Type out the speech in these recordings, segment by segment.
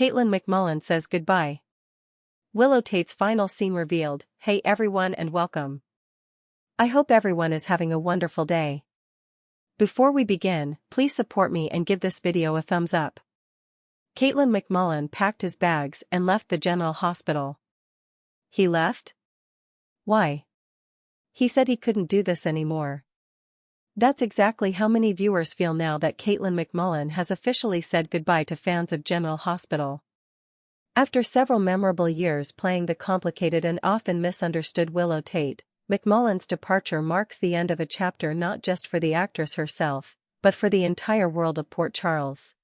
Katelyn MacMullen says goodbye. Willow Tate's final scene revealed. Hey everyone and welcome. I hope everyone is having a wonderful day. Before we begin, please support me and give this video a thumbs up. Katelyn MacMullen packed his bags and left the General Hospital. He left? Why? He said he couldn't do this anymore. That's exactly how many viewers feel now that Katelyn MacMullen has officially said goodbye to fans of General Hospital. After several memorable years playing the complicated and often misunderstood Willow Tate, MacMullen's departure marks the end of a chapter not just for the actress herself, but for the entire world of Port Charles.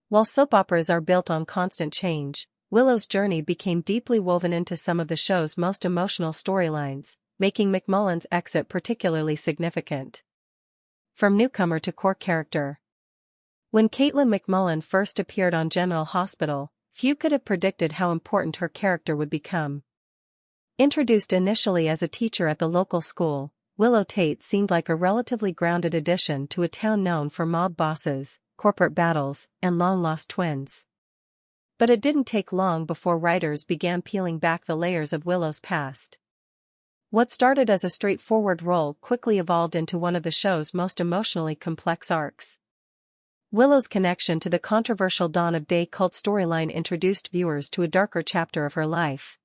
While soap operas are built on constant change, Willow's journey became deeply woven into some of the show's most emotional storylines, making MacMullen's exit particularly significant. From newcomer to core character. When Katelyn MacMullen first appeared on General Hospital, few could have predicted how important her character would become. Introduced initially as a teacher at the local school, Willow Tate seemed like a relatively grounded addition to a town known for mob bosses, corporate battles, and long-lost twins. But it didn't take long before writers began peeling back the layers of Willow's past. What started as a straightforward role quickly evolved into one of the show's most emotionally complex arcs. Willow's connection to the controversial Dawn of Day cult storyline introduced viewers to a darker chapter of her life.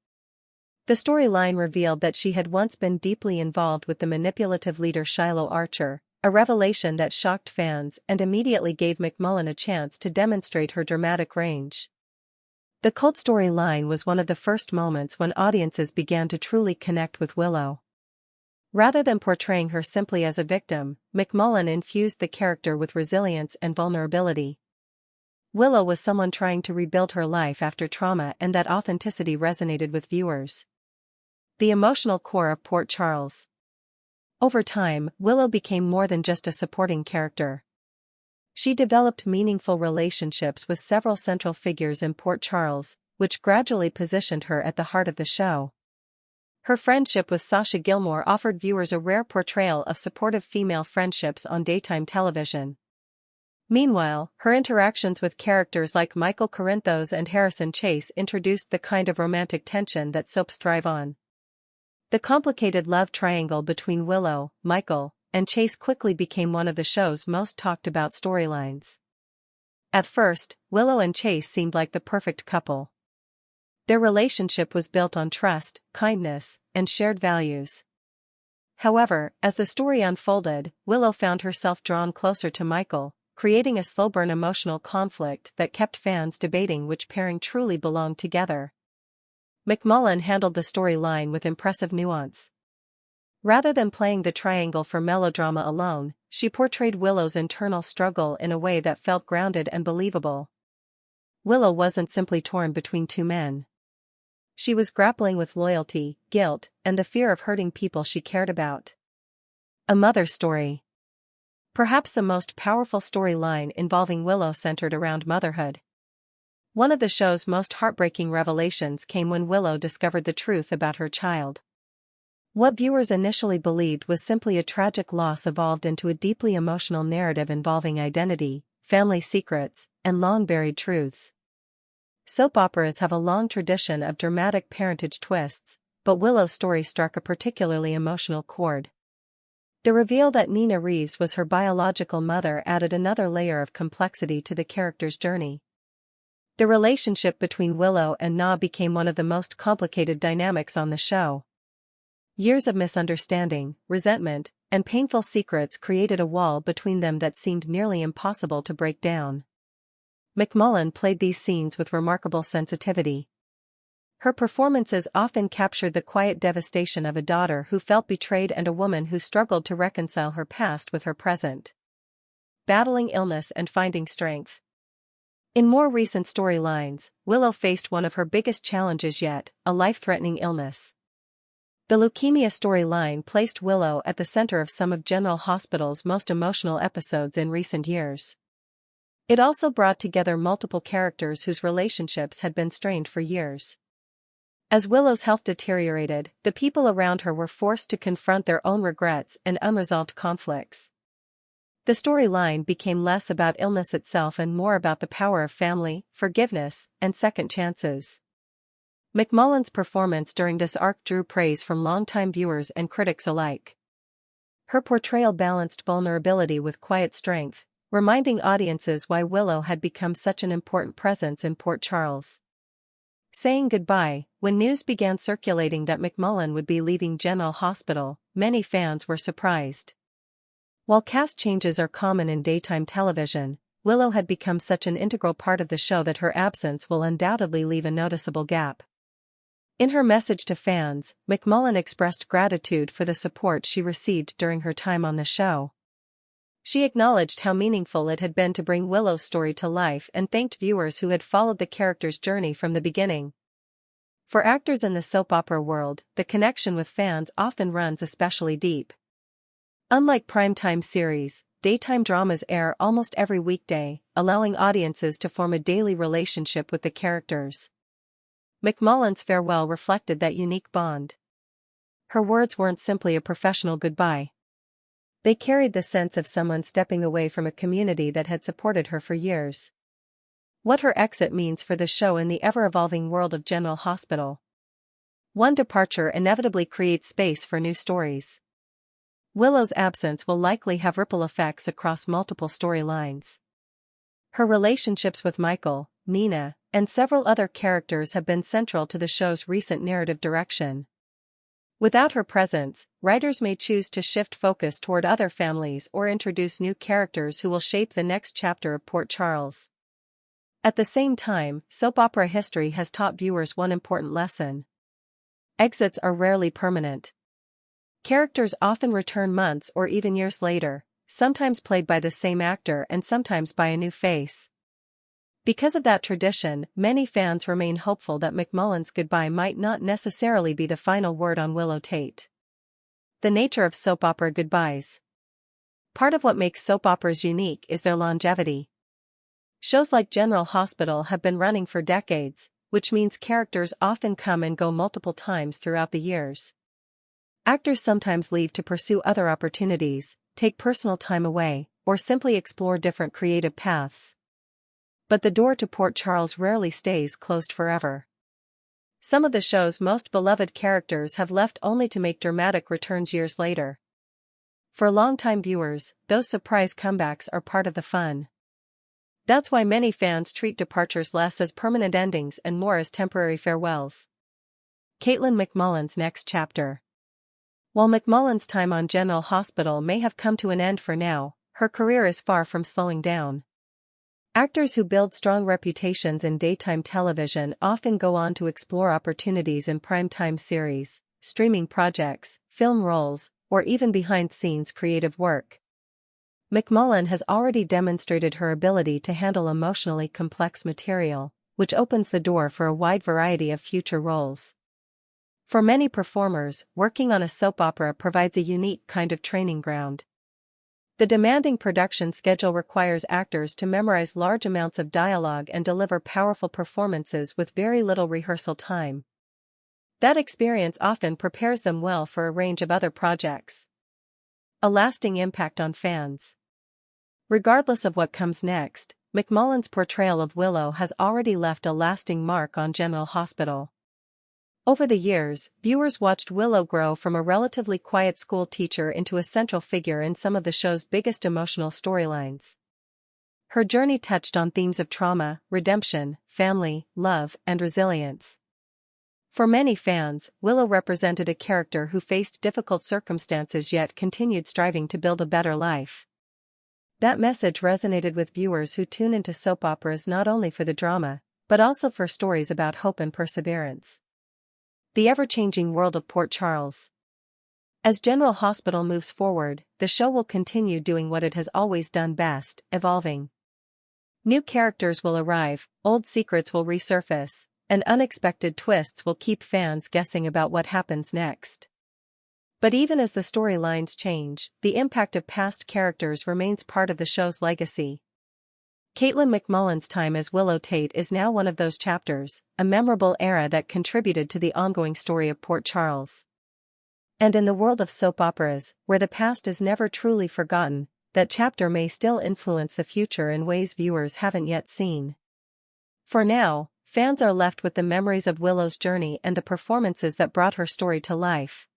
The storyline revealed that she had once been deeply involved with the manipulative leader Shiloh Archer, a revelation that shocked fans and immediately gave MacMullen a chance to demonstrate her dramatic range. The cult storyline was one of the first moments when audiences began to truly connect with Willow. Rather than portraying her simply as a victim, MacMullen infused the character with resilience and vulnerability. Willow was someone trying to rebuild her life after trauma, and that authenticity resonated with viewers. The emotional core of Port Charles. Over time, Willow became more than just a supporting character. She developed meaningful relationships with several central figures in Port Charles, which gradually positioned her at the heart of the show. Her friendship with Sasha Gilmore offered viewers a rare portrayal of supportive female friendships on daytime television. Meanwhile, her interactions with characters like Michael Corinthos and Harrison Chase introduced the kind of romantic tension that soaps thrive on. The complicated love triangle between Willow, Michael, and Chase quickly became one of the show's most talked about storylines. At first, Willow and Chase seemed like the perfect couple. Their relationship was built on trust, kindness, and shared values. However, as the story unfolded, Willow found herself drawn closer to Michael, creating a slow-burn emotional conflict that kept fans debating which pairing truly belonged together. MacMullen handled the storyline with impressive nuance. Rather than playing the triangle for melodrama alone, she portrayed Willow's internal struggle in a way that felt grounded and believable. Willow wasn't simply torn between two men. She was grappling with loyalty, guilt, and the fear of hurting people she cared about. A mother's story. Perhaps the most powerful storyline involving Willow centered around motherhood. One of the show's most heartbreaking revelations came when Willow discovered the truth about her child. What viewers initially believed was simply a tragic loss evolved into a deeply emotional narrative involving identity, family secrets, and long-buried truths. Soap operas have a long tradition of dramatic parentage twists, but Willow's story struck a particularly emotional chord. The reveal that Nina Reeves was her biological mother added another layer of complexity to the character's journey. The relationship between Willow and Na became one of the most complicated dynamics on the show. Years of misunderstanding, resentment, and painful secrets created a wall between them that seemed nearly impossible to break down. MacMullen played these scenes with remarkable sensitivity. Her performances often captured the quiet devastation of a daughter who felt betrayed and a woman who struggled to reconcile her past with her present. Battling illness and finding strength. In more recent storylines, Willow faced one of her biggest challenges yet, a life-threatening illness. The leukemia storyline placed Willow at the center of some of General Hospital's most emotional episodes in recent years. It also brought together multiple characters whose relationships had been strained for years. As Willow's health deteriorated, the people around her were forced to confront their own regrets and unresolved conflicts. The storyline became less about illness itself and more about the power of family, forgiveness, and second chances. MacMullen's performance during this arc drew praise from longtime viewers and critics alike. Her portrayal balanced vulnerability with quiet strength, reminding audiences why Willow had become such an important presence in Port Charles. Saying goodbye, when news began circulating that MacMullen would be leaving General Hospital, many fans were surprised. While cast changes are common in daytime television, Willow had become such an integral part of the show that her absence will undoubtedly leave a noticeable gap. In her message to fans, MacMullen expressed gratitude for the support she received during her time on the show. She acknowledged how meaningful it had been to bring Willow's story to life and thanked viewers who had followed the character's journey from the beginning. For actors in the soap opera world, the connection with fans often runs especially deep. Unlike primetime series, daytime dramas air almost every weekday, allowing audiences to form a daily relationship with the characters. MacMullen's farewell reflected that unique bond. Her words weren't simply a professional goodbye. They carried the sense of someone stepping away from a community that had supported her for years. What her exit means for the show in the ever-evolving world of General Hospital. One departure inevitably creates space for new stories. Willow's absence will likely have ripple effects across multiple storylines. Her relationships with Michael, Nina, and several other characters have been central to the show's recent narrative direction. Without her presence, writers may choose to shift focus toward other families or introduce new characters who will shape the next chapter of Port Charles. At the same time, soap opera history has taught viewers one important lesson. Exits are rarely permanent. Characters often return months or even years later, sometimes played by the same actor and sometimes by a new face. Because of that tradition, many fans remain hopeful that MacMullen's goodbye might not necessarily be the final word on Willow Tate. The nature of soap opera goodbyes. Part of what makes soap operas unique is their longevity. Shows like General Hospital have been running for decades, which means characters often come and go multiple times throughout the years. Actors sometimes leave to pursue other opportunities, take personal time away, or simply explore different creative paths. But the door to Port Charles rarely stays closed forever. Some of the show's most beloved characters have left only to make dramatic returns years later. For longtime viewers, those surprise comebacks are part of the fun. That's why many fans treat departures less as permanent endings and more as temporary farewells. Katelyn MacMullen's next chapter. While MacMullen's time on General Hospital may have come to an end for now, her career is far from slowing down. Actors who build strong reputations in daytime television often go on to explore opportunities in primetime series, streaming projects, film roles, or even behind-the-scenes creative work. MacMullen has already demonstrated her ability to handle emotionally complex material, which opens the door for a wide variety of future roles. For many performers, working on a soap opera provides a unique kind of training ground. The demanding production schedule requires actors to memorize large amounts of dialogue and deliver powerful performances with very little rehearsal time. That experience often prepares them well for a range of other projects. A lasting impact on fans. Regardless of what comes next, MacMullen's portrayal of Willow has already left a lasting mark on General Hospital. Over the years, viewers watched Willow grow from a relatively quiet school teacher into a central figure in some of the show's biggest emotional storylines. Her journey touched on themes of trauma, redemption, family, love, and resilience. For many fans, Willow represented a character who faced difficult circumstances yet continued striving to build a better life. That message resonated with viewers who tune into soap operas not only for the drama, but also for stories about hope and perseverance. The ever-changing world of Port Charles. As General Hospital moves forward, the show will continue doing what it has always done best, evolving. New characters will arrive, old secrets will resurface, and unexpected twists will keep fans guessing about what happens next. But even as the storylines change, the impact of past characters remains part of the show's legacy. Katelyn MacMullen's time as Willow Tate is now one of those chapters, a memorable era that contributed to the ongoing story of Port Charles. And in the world of soap operas, where the past is never truly forgotten, that chapter may still influence the future in ways viewers haven't yet seen. For now, fans are left with the memories of Willow's journey and the performances that brought her story to life.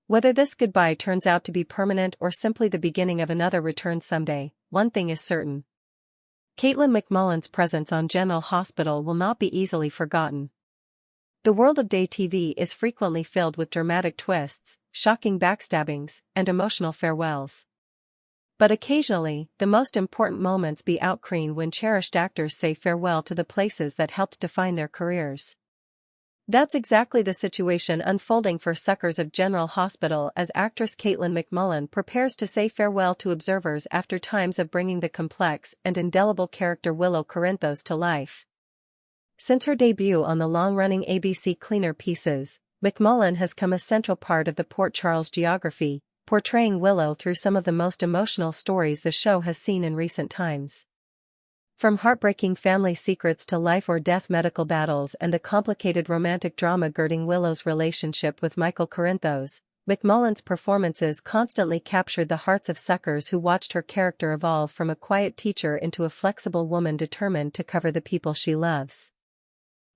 Whether this goodbye turns out to be permanent or simply the beginning of another return someday, one thing is certain. Katelyn MacMullen's presence on General Hospital will not be easily forgotten. The world of day TV is frequently filled with dramatic twists, shocking backstabbings, and emotional farewells. But occasionally, the most important moments be outscreened when cherished actors say farewell to the places that helped define their careers. That's exactly the situation unfolding for Suckers of General Hospital as actress Katelyn MacMullen prepares to say farewell to observers after times of bringing the complex and indelible character Willow to life. Since her debut on the long-running ABC Cleaner Pieces, MacMullen has become a central part of the Port Charles geography, portraying Willow through some of the most emotional stories the show has seen in recent times. From heartbreaking family secrets to life-or-death medical battles and the complicated romantic drama girding Willow's relationship with Michael Corinthos, MacMullen's performances constantly captured the hearts of suckers who watched her character evolve from a quiet teacher into a flexible woman determined to cover the people she loves.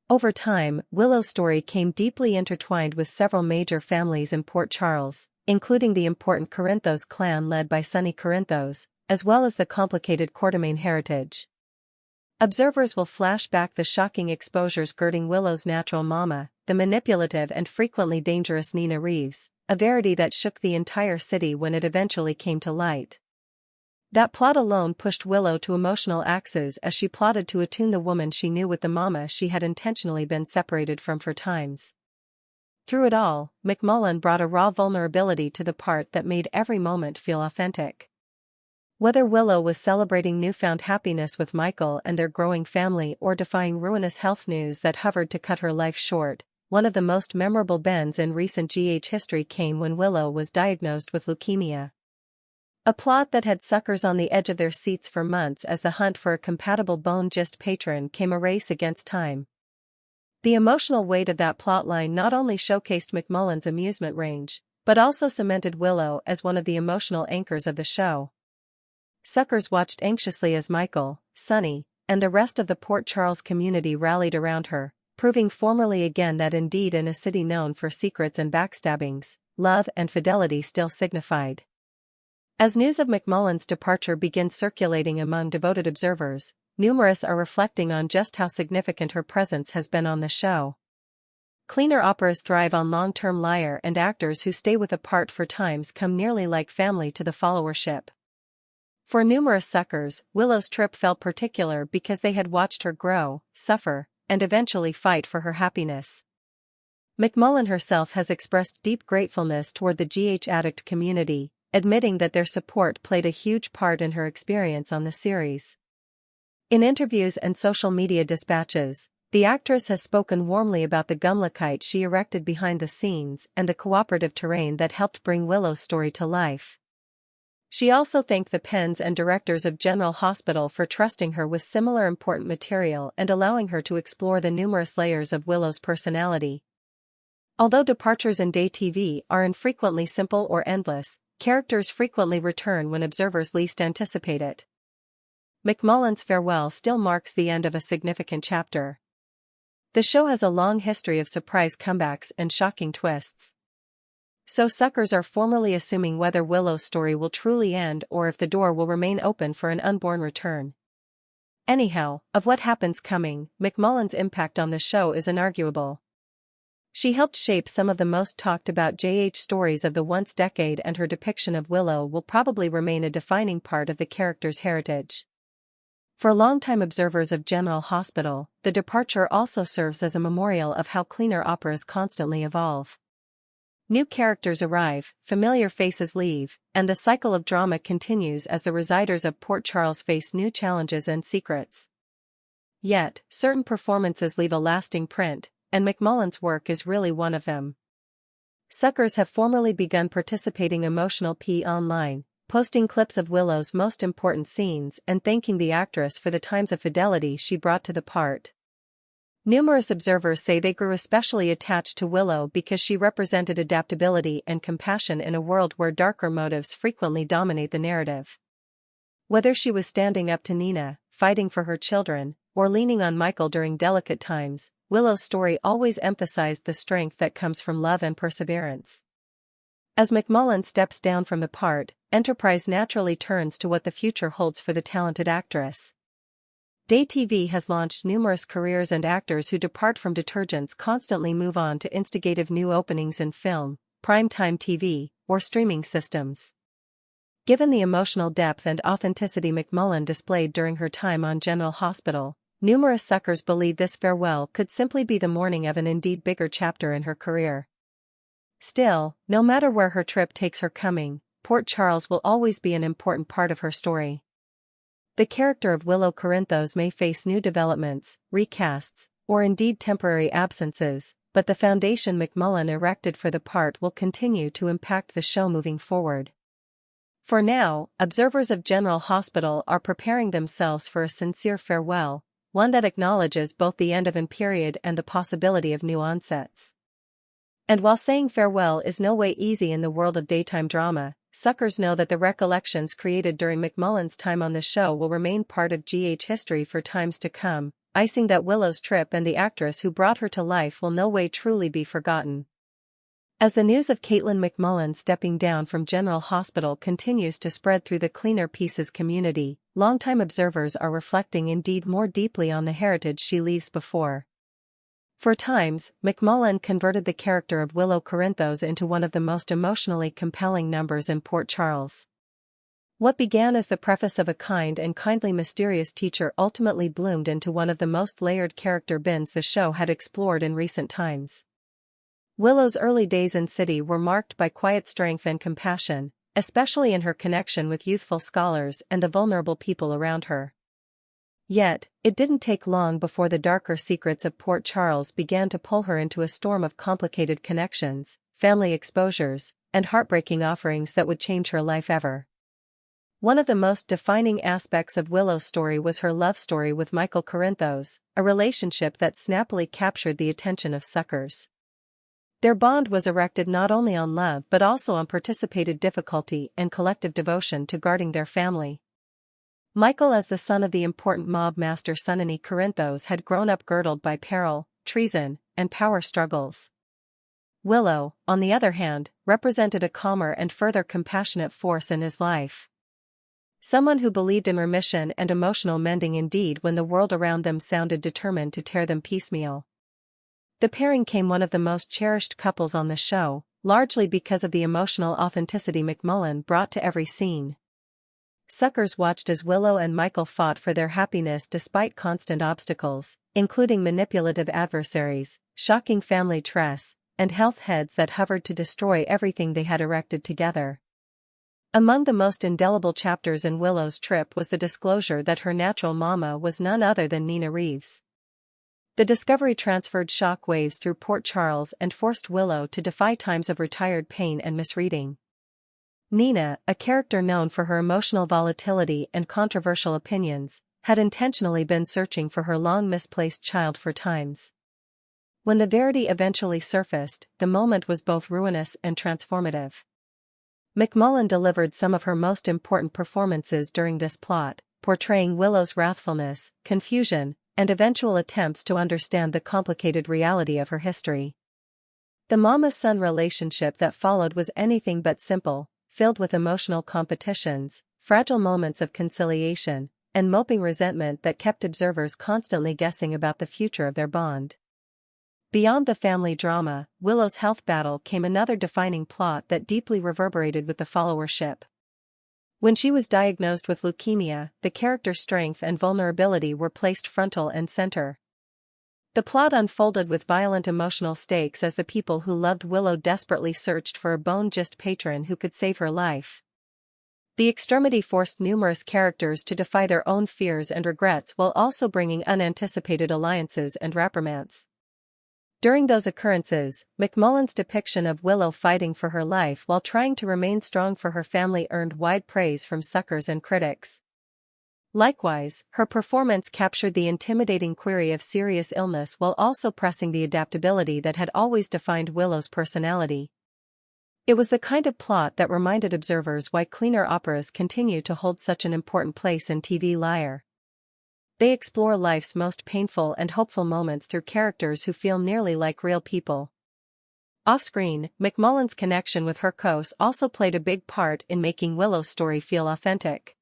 Over time, Willow's story came deeply intertwined with several major families in Port Charles, including the important Corinthos clan led by Sonny Corinthos, as well as the complicated Quartermain heritage. Observers will flash back the shocking exposures girding Willow's natural mama, the manipulative and frequently dangerous Nina Reeves, a verity that shook the entire city when it eventually came to light. That plot alone pushed Willow to emotional axes as she plotted to attune the woman she knew with the mama she had intentionally been separated from for times. Through it all, MacMullen brought a raw vulnerability to the part that made every moment feel authentic. Whether Willow was celebrating newfound happiness with Michael and their growing family or defying ruinous health news that hovered to cut her life short, one of the most memorable bends in recent GH history came when Willow was diagnosed with leukemia. A plot that had suckers on the edge of their seats for months as the hunt for a compatible Bone Gist patron came a race against time. The emotional weight of that plotline not only showcased MacMullen's amusement range, but also cemented Willow as one of the emotional anchors of the show. Suckers watched anxiously as Michael, Sonny, and the rest of the Port Charles community rallied around her, proving formally again that indeed in a city known for secrets and backstabbings, love and fidelity still signified. As news of MacMullen's departure begins circulating among devoted observers, numerous are reflecting on just how significant her presence has been on the show. Cleaner operas thrive on long-term lyre and actors who stay with a part for times come nearly like family to the followership. For numerous suckers, Willow's trip felt particular because they had watched her grow, suffer, and eventually fight for her happiness. MacMullen herself has expressed deep gratefulness toward the GH addict community, admitting that their support played a huge part in her experience on the series. In interviews and social media dispatches, the actress has spoken warmly about the gumlachite she erected behind the scenes and the cooperative terrain that helped bring Willow's story to life. She also thanked the pens and directors of General Hospital for trusting her with similar important material and allowing her to explore the numerous layers of Willow's personality. Although departures in day TV are infrequently simple or endless, characters frequently return when observers least anticipate it. MacMullen's farewell still marks the end of a significant chapter. The show has a long history of surprise comebacks and shocking twists. So suckers are formally assuming whether Willow's story will truly end or if the door will remain open for an unborn return. Anyhow, of what happens coming, MacMullen's impact on the show is inarguable. She helped shape some of the most talked about JH stories of the once decade, and her depiction of Willow will probably remain a defining part of the character's heritage. For longtime observers of General Hospital, the departure also serves as a memorial of how cleaner operas constantly evolve. New characters arrive, familiar faces leave, and the cycle of drama continues as the residers of Port Charles face new challenges and secrets. Yet, certain performances leave a lasting print, and MacMullen's work is really one of them. Suckers have formally begun participating emotional online, posting clips of Willow's most important scenes and thanking the actress for the times of fidelity she brought to the part. Numerous observers say they grew especially attached to Willow because she represented adaptability and compassion in a world where darker motives frequently dominate the narrative. Whether she was standing up to Nina, fighting for her children, or leaning on Michael during delicate times, Willow's story always emphasized the strength that comes from love and perseverance. As MacMullen steps down from the part, Enterprise naturally turns to what the future holds for the talented actress. Day TV has launched numerous careers, and actors who depart from detergents constantly move on to instigative new openings in film, primetime TV, or streaming systems. Given the emotional depth and authenticity MacMullen displayed during her time on General Hospital, numerous suckers believe this farewell could simply be the morning of an indeed bigger chapter in her career. Still, no matter where her trip takes her coming, Port Charles will always be an important part of her story. The character of Willow Corinthos may face new developments, recasts, or indeed temporary absences, but the foundation MacMullen erected for the part will continue to impact the show moving forward. For now, observers of General Hospital are preparing themselves for a sincere farewell, one that acknowledges both the end of an period and the possibility of new onsets. And while saying farewell is no way easy in the world of daytime drama, suckers know that the recollections created during MacMullen's time on the show will remain part of GH history for times to come, icing that Willow's trip and the actress who brought her to life will no way truly be forgotten. As the news of Katelyn MacMullen stepping down from General Hospital continues to spread through the Cleaner Pieces community, longtime observers are reflecting indeed more deeply on the heritage she leaves before. For times, MacMullen converted the character of Willow Corinthos into one of the most emotionally compelling numbers in Port Charles. What began as the preface of a kind and kindly mysterious teacher ultimately bloomed into one of the most layered character bends the show had explored in recent times. Willow's early days in City were marked by quiet strength and compassion, especially in her connection with youthful scholars and the vulnerable people around her. Yet, it didn't take long before the darker secrets of Port Charles began to pull her into a storm of complicated connections, family exposures, and heartbreaking offerings that would change her life ever. One of the most defining aspects of Willow's story was her love story with Michael Corinthos, a relationship that snappily captured the attention of suckers. Their bond was erected not only on love but also on participated difficulty and collective devotion to guarding their family. Michael, as the son of the important mob master Sonny Corinthos, had grown up girdled by peril, treason, and power struggles. Willow, on the other hand, represented a calmer and further compassionate force in his life. Someone who believed in remission and emotional mending indeed when the world around them sounded determined to tear them piecemeal. The pairing became one of the most cherished couples on the show, largely because of the emotional authenticity MacMullen brought to every scene. Suckers watched as Willow and Michael fought for their happiness despite constant obstacles, including manipulative adversaries, shocking family tress, and health heads that hovered to destroy everything they had erected together. Among the most indelible chapters in Willow's trip was the disclosure that her natural mama was none other than Nina Reeves. The discovery transferred shock waves through Port Charles and forced Willow to defy times of retired pain and misreading. Nina, a character known for her emotional volatility and controversial opinions, had intentionally been searching for her long-misplaced child for times. When the verity eventually surfaced, the moment was both ruinous and transformative. MacMullen delivered some of her most important performances during this plot, portraying Willow's wrathfulness, confusion, and eventual attempts to understand the complicated reality of her history. The mama-son relationship that followed was anything but simple, filled with emotional competitions, fragile moments of conciliation, and moping resentment that kept observers constantly guessing about the future of their bond. Beyond the family drama, Willow's health battle came another defining plot that deeply reverberated with the followership. When she was diagnosed with leukemia, the character's strength and vulnerability were placed frontal and center. The plot unfolded with violent emotional stakes as the people who loved Willow desperately searched for a bone-just patron who could save her life. The extremity forced numerous characters to defy their own fears and regrets while also bringing unanticipated alliances and rapprochements. During those occurrences, MacMullen's depiction of Willow fighting for her life while trying to remain strong for her family earned wide praise from suckers and critics. Likewise, her performance captured the intimidating query of serious illness while also pressing the adaptability that had always defined Willow's personality. It was the kind of plot that reminded observers why cleaner operas continue to hold such an important place in TV lyre. They explore life's most painful and hopeful moments through characters who feel nearly like real people. Off-screen, MacMullen's connection with her co-stars also played a big part in making Willow's story feel authentic.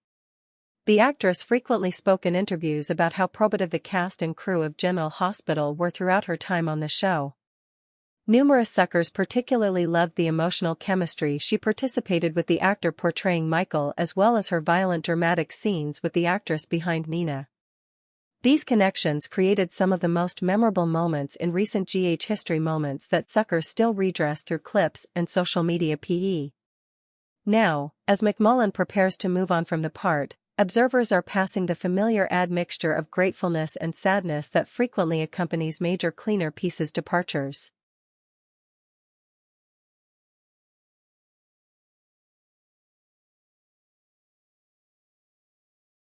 The actress frequently spoke in interviews about how probative the cast and crew of General Hospital were throughout her time on the show. Numerous suckers particularly loved the emotional chemistry she participated with the actor portraying Michael, as well as her violent dramatic scenes with the actress behind Nina. These connections created some of the most memorable moments in recent GH history, moments that suckers still redress through clips and social media PE. Now, as MacMullen prepares to move on from the part, observers are passing the familiar admixture of gratefulness and sadness that frequently accompanies major cleaner pieces' departures.